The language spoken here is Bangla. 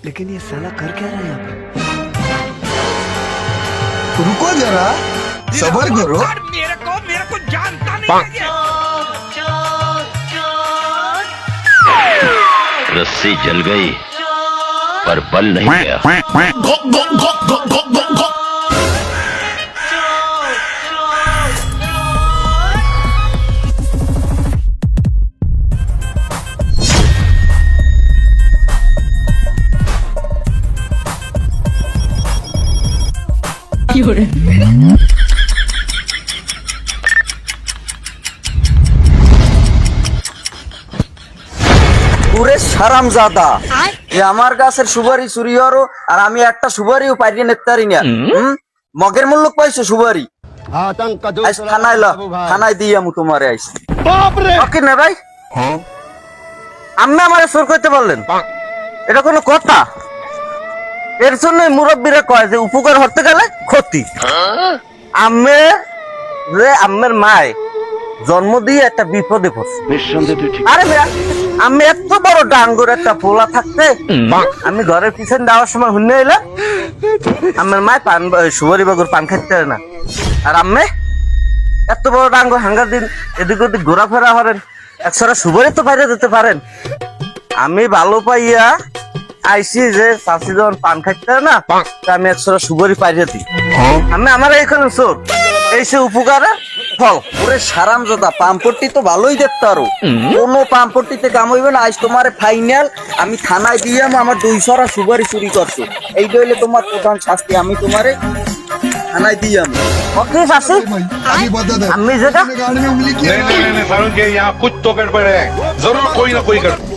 लेकिन ये साला कर क्या रहा है यहाँ पे? रुको जरा सबर करो। मेरे को जानता नहीं है। रस्सी जल गई पर बल नहीं गया। পুরে সারামজাদা এ আমার গাছের সুপারি চুরি হরো আর আমি একটা সুপারিও পাইয়ে নিতে পারি না। মগের মূল্য পাইছো সুপারি আজ থানায় ল, থানায় দিয়ে আমি তোমারে আইছি। ওকে না ভাই, আপনি আমারে চোর করতে বললেন, এটা কোনো কথা? এর জন্য মুরব্বীরা কয় যে উপকার হতে গেলে ক্ষতি। আমি রে আমার মায় জন্ম দিয়ে একটা বিপদে পড়ছে। আরে ভাইয়া, আমি এত বড় ডাঙ্গর একটা পোলা থাকতে আমি ঘরের পিছনে যাওয়ার সময় হুন্নে এলাম আমার মায় পান সুপারি বাগুর পান খাইতে পারে না, আর আমি এত বড় ডাঙ্গর হাঙ্গার দিন এদিক ওদিক ঘোরাফেরা করেন, একশোটা সুপারি তো বাইরে দিতে পারেন। আমি ভালো পাইয়া আইসি যে চাষি যখন পান খাইতে পারে না, আমি একশোটা সুপারি পাইরে দিই। আমি আমার এইখানে চোর, এই সে উপকারে ফল। ওরে সারামজাদা, পাম্পটি তো ভালোই দেখতে আরো, কোনো পাম্পটিতে কাম হইবে না। আজ তোমার ফাইনাল, আমি থানায় দিয়ে আমার 200টা সুপারি চুরি করছো, এইটা হইলে তোমার প্রধান শাস্তি। আমি তোমারে থানায় দিয়ে ওকে শাস্তি अभी बता दे আমি যেটা गाड़ी में उंगली किया नहीं फारूक जी, यहाँ कुछ तो गड़बड़ है, जरूर कोई ना कोई गड़बड़।